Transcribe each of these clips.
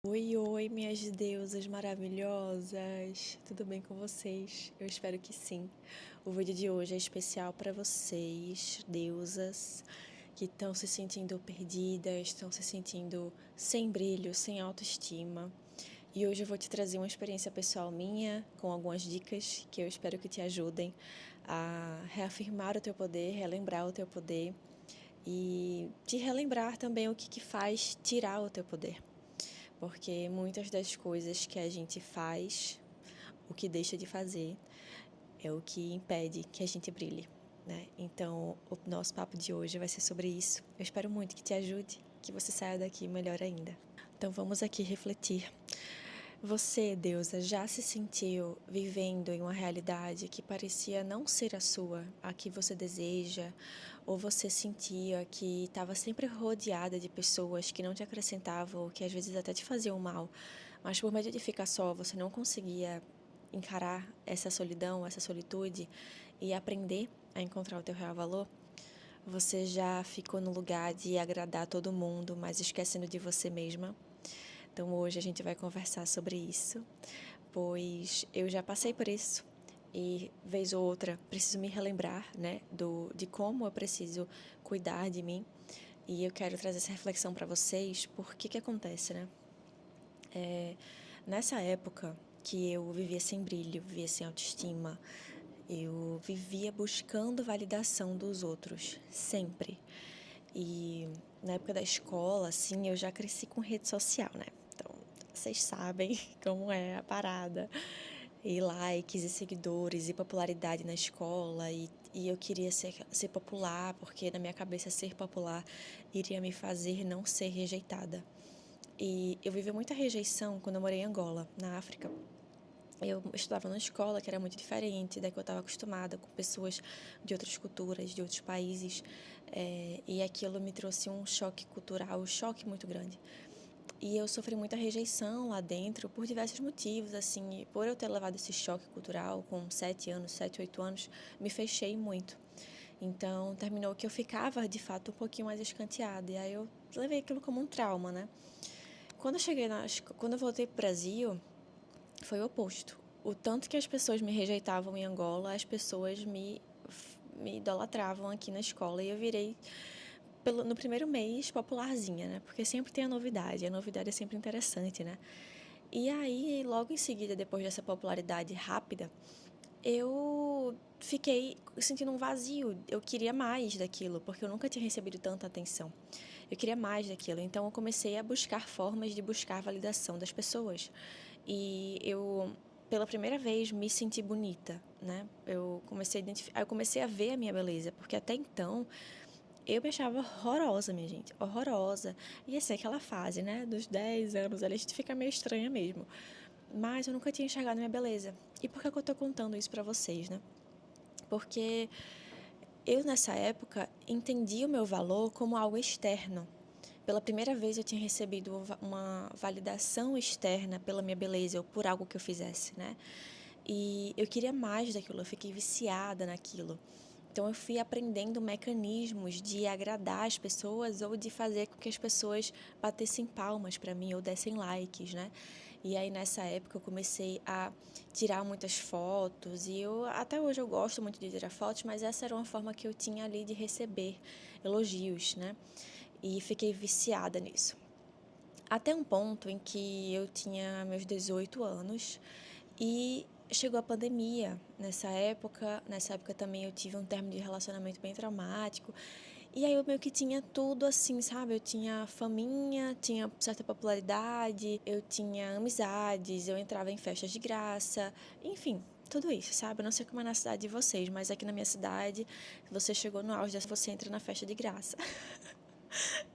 Oi, oi, minhas deusas maravilhosas! Tudo bem com vocês? Eu espero que sim. O vídeo de hoje é especial para vocês, deusas, que estão se sentindo perdidas, estão se sentindo sem brilho, sem autoestima. E hoje eu vou te trazer uma experiência pessoal minha, com algumas dicas que eu espero que te ajudem a reafirmar o teu poder, relembrar o teu poder e te relembrar também o que faz tirar o teu poder. Porque muitas das coisas que a gente faz, o que deixa de fazer, é o que impede que a gente brilhe, né? Então, o nosso papo de hoje vai ser sobre isso. Eu espero muito que te ajude, que você saia daqui melhor ainda. Então, vamos aqui refletir. Você, deusa, já se sentiu vivendo em uma realidade que parecia não ser a sua, a que você deseja? Ou você sentia que estava sempre rodeada de pessoas que não te acrescentavam, ou que às vezes até te faziam mal, mas por medo de ficar só, você não conseguia encarar essa solidão, essa solitude e aprender a encontrar o teu real valor? Você já ficou no lugar de agradar todo mundo, mas esquecendo de você mesma? Então hoje a gente vai conversar sobre isso, pois eu já passei por isso e vez ou outra preciso me relembrar, né, de como eu preciso cuidar de mim. E eu quero trazer essa reflexão para vocês, porque que acontece, né? Nessa época que eu vivia sem brilho, vivia sem autoestima, eu vivia buscando validação dos outros, sempre. E na época da escola, assim, eu já cresci com rede social, né? Então, vocês sabem como é a parada. E likes e seguidores e popularidade na escola. E eu queria ser popular, porque na minha cabeça ser popular iria me fazer não ser rejeitada. E eu vivi muita rejeição quando eu morei em Angola, na África. Eu estudava numa escola que era muito diferente da que eu estava acostumada, com pessoas de outras culturas, de outros países, e aquilo me trouxe um choque cultural, um choque muito grande. E eu sofri muita rejeição lá dentro por diversos motivos, assim, e por eu ter levado esse choque cultural com 7 anos, 7, 8 anos, me fechei muito. Então, terminou que eu ficava, de fato, um pouquinho mais escanteada, e aí eu levei aquilo como um trauma, né? Quando eu voltei pro Brasil, foi o oposto. O tanto que as pessoas me rejeitavam em Angola, as pessoas me idolatravam aqui na escola. E eu virei, no primeiro mês, popularzinha, né? Porque sempre tem a novidade é sempre interessante, né? E aí, logo em seguida, depois dessa popularidade rápida, eu fiquei sentindo um vazio. Eu queria mais daquilo, porque eu nunca tinha recebido tanta atenção. Eu queria mais daquilo, então eu comecei a buscar formas de buscar validação das pessoas. E eu, pela primeira vez, me senti bonita, né? Eu comecei a ver a minha beleza, porque até então eu me achava horrorosa, minha gente, horrorosa. E essa é aquela fase, né, dos 10 anos, a gente fica meio estranha mesmo. Mas eu nunca tinha enxergado minha beleza. E por que eu tô contando isso pra vocês, né? Porque eu, nessa época, entendi o meu valor como algo externo. Pela primeira vez eu tinha recebido uma validação externa pela minha beleza ou por algo que eu fizesse, né? E eu queria mais daquilo, eu fiquei viciada naquilo. Então eu fui aprendendo mecanismos de agradar as pessoas ou de fazer com que as pessoas batessem palmas para mim ou dessem likes, né? E aí nessa época eu comecei a tirar muitas fotos e eu até hoje eu gosto muito de tirar fotos, mas essa era uma forma que eu tinha ali de receber elogios, né? E fiquei viciada nisso. Até um ponto em que eu tinha meus 18 anos e chegou a pandemia. Nessa época também eu tive um término de relacionamento bem traumático. E aí eu meio que tinha tudo assim, sabe? Eu tinha faminha, tinha certa popularidade, eu tinha amizades, eu entrava em festas de graça, enfim, tudo isso, sabe? Eu não sei como é na cidade de vocês, mas aqui na minha cidade, você chegou no auge, você entra na festa de graça.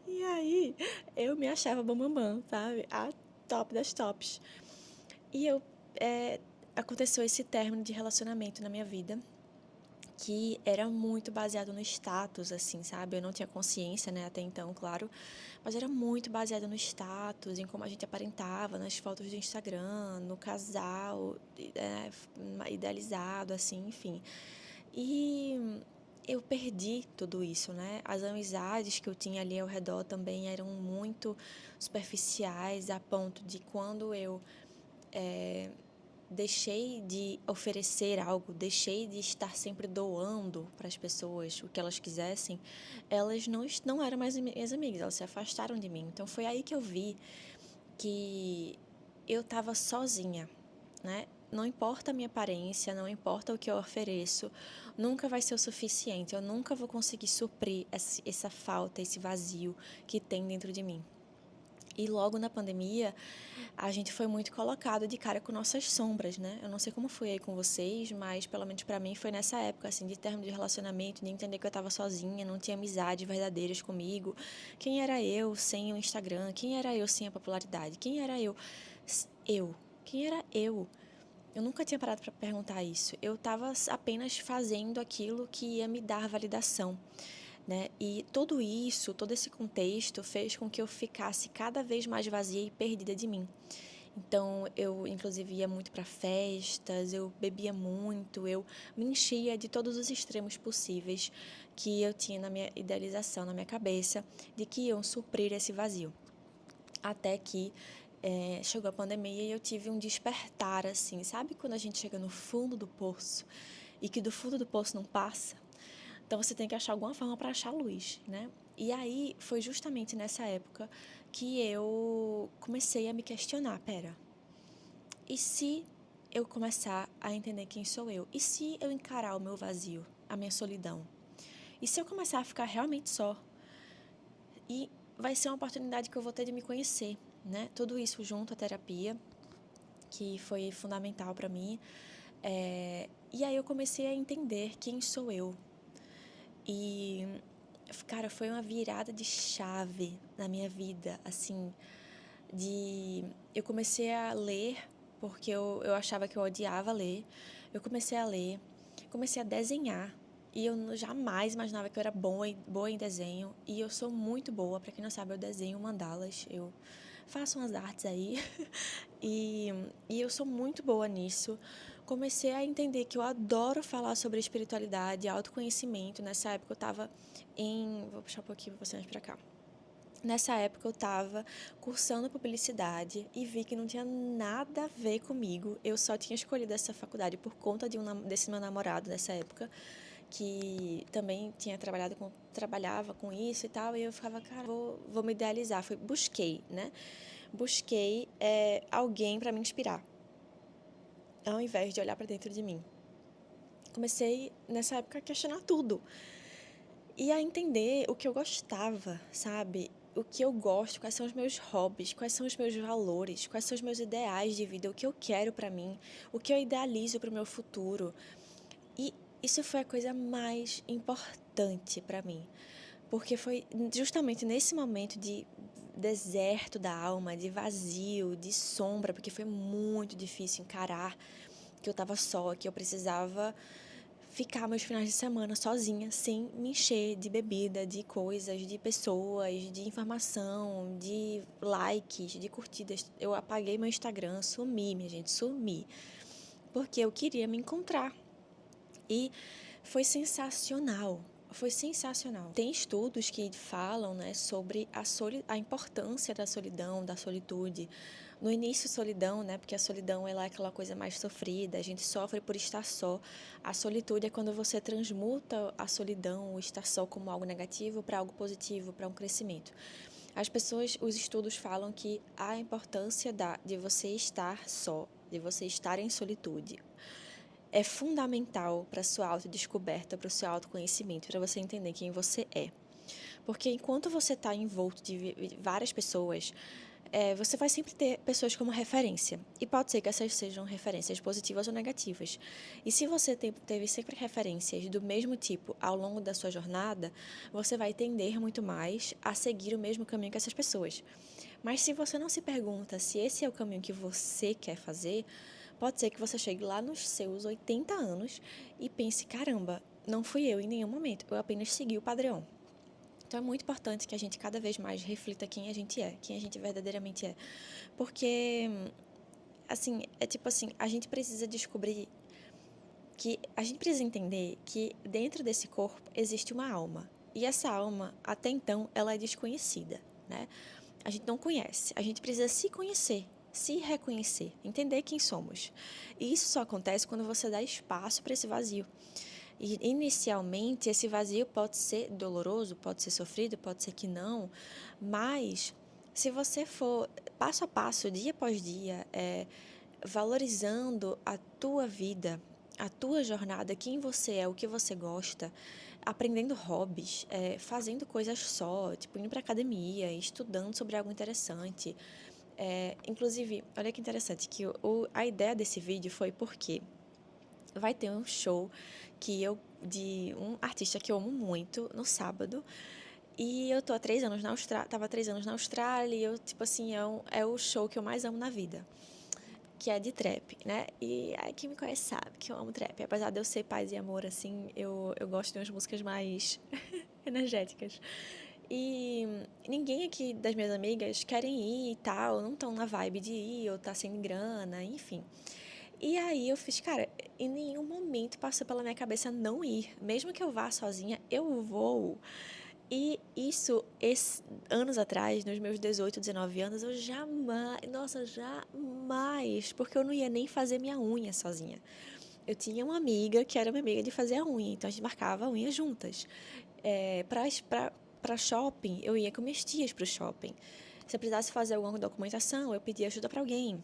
E aí, eu me achava bambambam, sabe? A top das tops. E aconteceu esse término de relacionamento na minha vida, que era muito baseado no status, assim, sabe? Eu não tinha consciência, né, até então, claro, mas era muito baseado no status, em como a gente aparentava nas fotos do Instagram, no casal, idealizado, assim, enfim. E eu perdi tudo isso, né? As amizades que eu tinha ali ao redor também eram muito superficiais, a ponto de quando eu deixei de oferecer algo, deixei de estar sempre doando para as pessoas o que elas quisessem, elas não eram mais minhas amigas, elas se afastaram de mim. Então foi aí que eu vi que eu estava sozinha, né? Não importa a minha aparência, não importa o que eu ofereço, nunca vai ser o suficiente. Eu nunca vou conseguir suprir essa falta, esse vazio que tem dentro de mim. E logo na pandemia, a gente foi muito colocado de cara com nossas sombras, né? Eu não sei como foi aí com vocês, mas pelo menos pra mim foi nessa época, assim, de termo de relacionamento, de entender que eu tava sozinha, não tinha amizades verdadeiras comigo. Quem era eu sem o Instagram? Quem era eu sem a popularidade? Quem era eu? Eu. Quem era eu? Eu nunca tinha parado para perguntar isso. Eu estava apenas fazendo aquilo que ia me dar validação, né? E tudo isso, todo esse contexto fez com que eu ficasse cada vez mais vazia e perdida de mim. Então, eu inclusive ia muito para festas, eu bebia muito, eu me enchia de todos os extremos possíveis que eu tinha na minha idealização, na minha cabeça, de que iam suprir esse vazio. Até que chegou a pandemia e eu tive um despertar, assim, sabe quando a gente chega no fundo do poço e que do fundo do poço não passa? Então você tem que achar alguma forma para achar luz, né? E aí foi justamente nessa época que eu comecei a me questionar, pera, e se eu começar a entender quem sou eu? E se eu encarar o meu vazio, a minha solidão? E se eu começar a ficar realmente só? E vai ser uma oportunidade que eu vou ter de me conhecer, né? Tudo isso junto à terapia, que foi fundamental para mim. E aí eu comecei a entender quem sou eu. E, cara, foi uma virada de chave na minha vida, assim, eu comecei a ler, porque eu achava que eu odiava ler. Eu comecei a ler, comecei a desenhar. E eu jamais imaginava que eu era boa em desenho. E eu sou muito boa, para quem não sabe, eu desenho mandalas. Eu faço umas artes aí. e, e eu sou muito boa nisso. Comecei a entender que eu adoro falar sobre espiritualidade, autoconhecimento. Nessa época eu estava em... Vou puxar um pouquinho você mais para cá. Nessa época eu estava cursando publicidade e vi que não tinha nada a ver comigo. Eu só tinha escolhido essa faculdade por conta desse meu namorado nessa época, que também trabalhava com isso e tal. E eu ficava, cara, vou me idealizar. Busquei, né? Busquei alguém para me inspirar, ao invés de olhar para dentro de mim. Comecei nessa época a questionar tudo e a entender o que eu gostava, sabe? O que eu gosto, quais são os meus hobbies, quais são os meus valores, quais são os meus ideais de vida, o que eu quero para mim, o que eu idealizo para o meu futuro. E isso foi a coisa mais importante para mim, porque foi justamente nesse momento de deserto da alma, de vazio, de sombra, porque foi muito difícil encarar que eu estava só, que eu precisava ficar meus finais de semana sozinha, sem me encher de bebida, de coisas, de pessoas, de informação, de likes, de curtidas. Eu apaguei meu Instagram, sumi, minha gente, sumi. Porque eu queria me encontrar. E foi sensacional. Foi sensacional. Tem estudos que falam, né, sobre a importância da solidão, da solitude. No início, solidão, né, porque a solidão ela é aquela coisa mais sofrida, a gente sofre por estar só. A solitude é quando você transmuta a solidão, o estar só, como algo negativo para algo positivo, para um crescimento. Os estudos falam que a importância de você estar só, de você estar em solitude, é fundamental para a sua autodescoberta, para o seu autoconhecimento, para você entender quem você é. Porque enquanto você está envolto de várias pessoas, você vai sempre ter pessoas como referência. E pode ser que essas sejam referências positivas ou negativas. E se você teve sempre referências do mesmo tipo ao longo da sua jornada, você vai tender muito mais a seguir o mesmo caminho que essas pessoas. Mas se você não se pergunta se esse é o caminho que você quer fazer, pode ser que você chegue lá nos seus 80 anos e pense, caramba, não fui eu em nenhum momento, eu apenas segui o padrão. Então é muito importante que a gente cada vez mais reflita quem a gente é, quem a gente verdadeiramente é. Porque, assim, a gente precisa descobrir que a gente precisa entender que dentro desse corpo existe uma alma. E essa alma, até então, ela é desconhecida, né? A gente não conhece. A gente precisa se conhecer, se reconhecer, entender quem somos. E isso só acontece quando você dá espaço para esse vazio. E, inicialmente, esse vazio pode ser doloroso, pode ser sofrido, pode ser que não, mas se você for passo a passo, dia após dia, valorizando a tua vida, a tua jornada, quem você é, o que você gosta, aprendendo hobbies, fazendo coisas só, tipo indo para academia, estudando sobre algo interessante. Inclusive, olha que interessante, que a ideia desse vídeo foi porque vai ter um show de um artista que eu amo muito no sábado. E eu tô há 3 anos na Austrália, tava há 3 anos na Austrália e eu, tipo assim, é o show que eu mais amo na vida, que é de trap, né? E quem me conhece sabe que eu amo trap. Apesar de eu ser paz e amor, assim, eu gosto de umas músicas mais energéticas. E ninguém aqui das minhas amigas querem ir e tal, não estão na vibe de ir, ou tá sem grana, enfim. E aí eu fiz, cara, em nenhum momento passou pela minha cabeça não ir. Mesmo que eu vá sozinha, eu vou. E isso, anos atrás, nos meus 18, 19 anos, eu jamais, nossa, jamais, porque eu não ia nem fazer minha unha sozinha. Eu tinha uma amiga que era minha amiga de fazer a unha, então a gente marcava a unha juntas. Para shopping, eu ia com minhas tias para o shopping. Se eu precisasse fazer alguma documentação, eu pedia ajuda para alguém.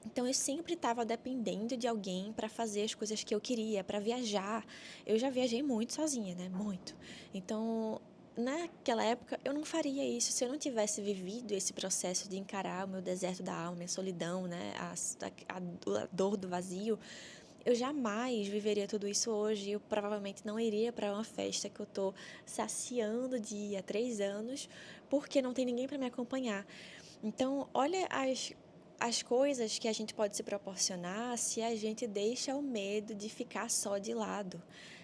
Então eu sempre estava dependendo de alguém para fazer as coisas que eu queria, para viajar. Eu já viajei muito sozinha, né? Muito. Então, naquela época, eu não faria isso se eu não tivesse vivido esse processo de encarar o meu deserto da alma, minha solidão, né? A dor do vazio. Eu jamais viveria tudo isso hoje. Eu provavelmente não iria para uma festa que eu tô saciando de ir há 3 anos, porque não tem ninguém para me acompanhar. Então, olha as coisas que a gente pode se proporcionar se a gente deixa o medo de ficar só de lado.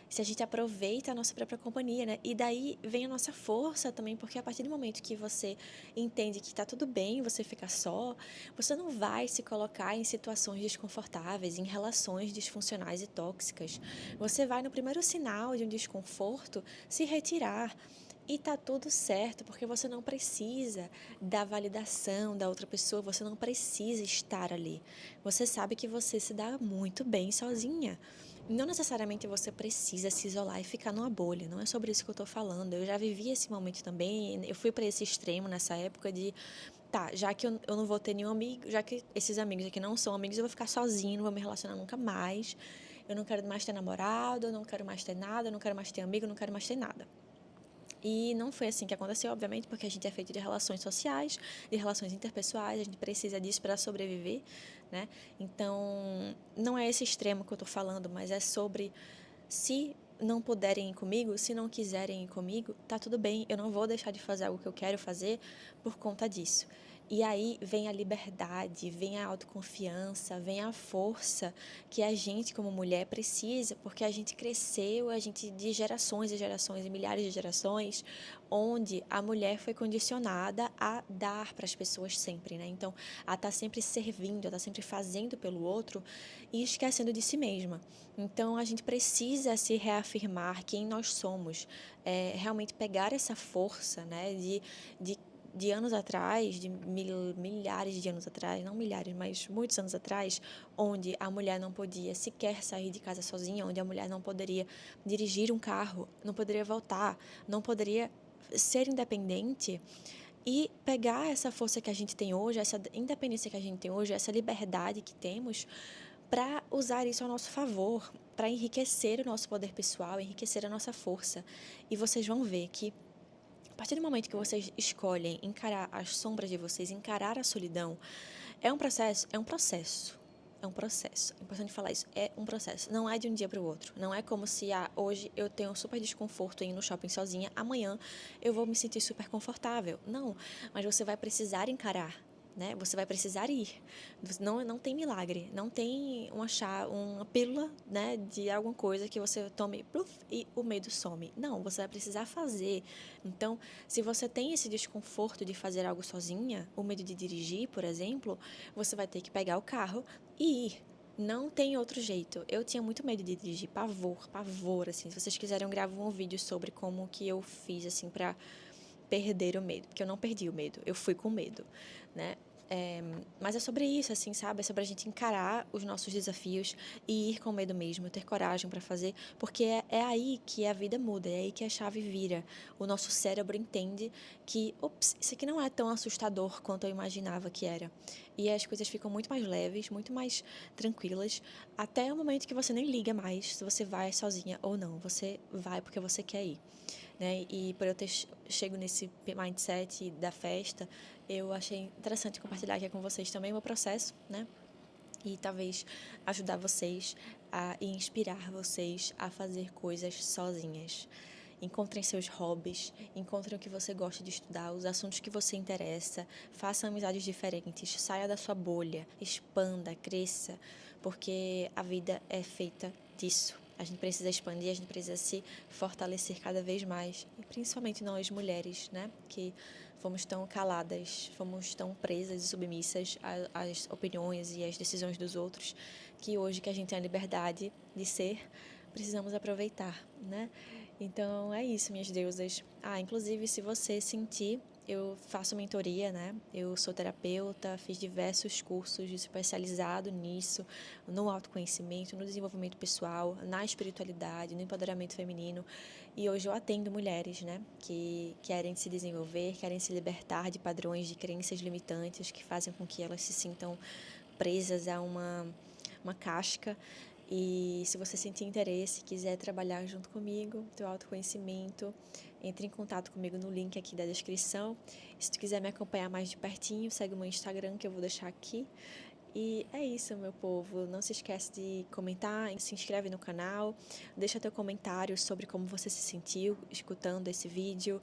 Se a gente aproveita a nossa própria companhia, né? E daí vem a nossa força também, porque a partir do momento que você entende que está tudo bem você ficar só, você não vai se colocar em situações desconfortáveis, em relações disfuncionais e tóxicas. Você vai, no primeiro sinal de um desconforto, se retirar. E tá tudo certo, porque você não precisa da validação da outra pessoa, você não precisa estar ali. Você sabe que você se dá muito bem sozinha. Não necessariamente você precisa se isolar e ficar numa bolha, não é sobre isso que eu tô falando. Eu já vivi esse momento também, eu fui para esse extremo nessa época de, tá, já que eu não vou ter nenhum amigo, já que esses amigos aqui não são amigos, eu vou ficar sozinho, não vou me relacionar nunca mais. Eu não quero mais ter namorado, eu não quero mais ter nada, eu não quero mais ter amigo, eu não quero mais ter nada. E não foi assim que aconteceu, obviamente, porque a gente é feito de relações sociais, de relações interpessoais, a gente precisa disso para sobreviver, né? Então, não é esse extremo que eu estou falando, mas é sobre se não puderem ir comigo, se não quiserem ir comigo, tá tudo bem, eu não vou deixar de fazer algo que eu quero fazer por conta disso. E aí vem a liberdade, vem a autoconfiança, vem a força que a gente como mulher precisa, porque a gente cresceu, a gente de gerações e gerações e milhares de gerações, onde a mulher foi condicionada a dar para as pessoas sempre, né? Então, a estar sempre servindo, a estar sempre fazendo pelo outro e esquecendo de si mesma. Então, a gente precisa se reafirmar quem nós somos, realmente pegar essa força, né, de anos atrás, de milhares de anos atrás, não milhares, mas muitos anos atrás, onde a mulher não podia sequer sair de casa sozinha, onde a mulher não poderia dirigir um carro, não poderia voltar, não poderia ser independente e pegar essa força que a gente tem hoje, essa independência que a gente tem hoje, essa liberdade que temos, para usar isso ao nosso favor, para enriquecer o nosso poder pessoal, enriquecer a nossa força. E vocês vão ver que a partir do momento que vocês escolhem encarar as sombras de vocês, encarar a solidão, é um processo, é um processo. É um processo. É importante falar isso. É um processo. Não é de um dia para o outro. Não é como se hoje eu tenho um super desconforto em ir no shopping sozinha, amanhã eu vou me sentir super confortável. Não. Mas você vai precisar encarar. Né? Você vai precisar ir. Não tem milagre. Não tem uma pílula, né, de alguma coisa que você tome pluf, e o medo some. Não, você vai precisar fazer. Então, se você tem esse desconforto de fazer algo sozinha, o medo de dirigir, por exemplo, você vai ter que pegar o carro e ir. não tem outro jeito. Eu tinha muito medo de dirigir, pavor, assim. Se vocês quiserem, eu gravo um vídeo sobre como que eu fiz, assim, pra perder o medo. Porque eu não perdi o medo, eu fui com medo, né? Mas é sobre isso, assim, sabe? É sobre a gente encarar os nossos desafios e ir com medo mesmo, ter coragem para fazer, porque é aí que a vida muda, é aí que a chave vira. O nosso cérebro entende que, ops, isso aqui não é tão assustador quanto eu imaginava que era. E as coisas ficam muito mais leves, muito mais tranquilas, até o momento que você nem liga mais se você vai sozinha ou não. Você vai porque você quer ir, né? E por eu ter chego nesse mindset da festa, eu achei interessante compartilhar aqui com vocês também o meu processo, né? E talvez ajudar vocês e inspirar vocês a fazer coisas sozinhas. Encontrem seus hobbies, encontrem o que você gosta de estudar, os assuntos que você interessa, faça amizades diferentes, saia da sua bolha, expanda, cresça, porque a vida é feita disso. A gente precisa expandir, a gente precisa se fortalecer cada vez mais, e principalmente nós mulheres, né, que fomos tão caladas, fomos tão presas e submissas às opiniões e às decisões dos outros, que hoje que a gente tem a liberdade de ser, precisamos aproveitar, né? Então é isso, minhas deusas. Inclusive, se você sentir, eu faço mentoria, né? Eu sou terapeuta, fiz diversos cursos de especializado nisso, no autoconhecimento, no desenvolvimento pessoal, na espiritualidade, no empoderamento feminino. E hoje eu atendo mulheres, né? Que querem se desenvolver, querem se libertar de padrões de crenças limitantes que fazem com que elas se sintam presas a uma casca. E se você sentir interesse, quiser trabalhar junto comigo, teu autoconhecimento, entre em contato comigo no link aqui da descrição. Se tu quiser me acompanhar mais de pertinho, segue o meu Instagram que eu vou deixar aqui. E é isso, meu povo. Não se esquece de comentar, se inscreve no canal, deixa teu comentário sobre como você se sentiu escutando esse vídeo,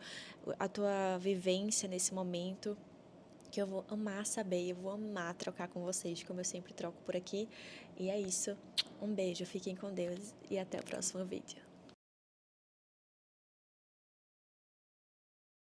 a tua vivência nesse momento, que eu vou amar saber, eu vou amar trocar com vocês, como eu sempre troco por aqui. E é isso. Um beijo, fiquem com Deus e até o próximo vídeo.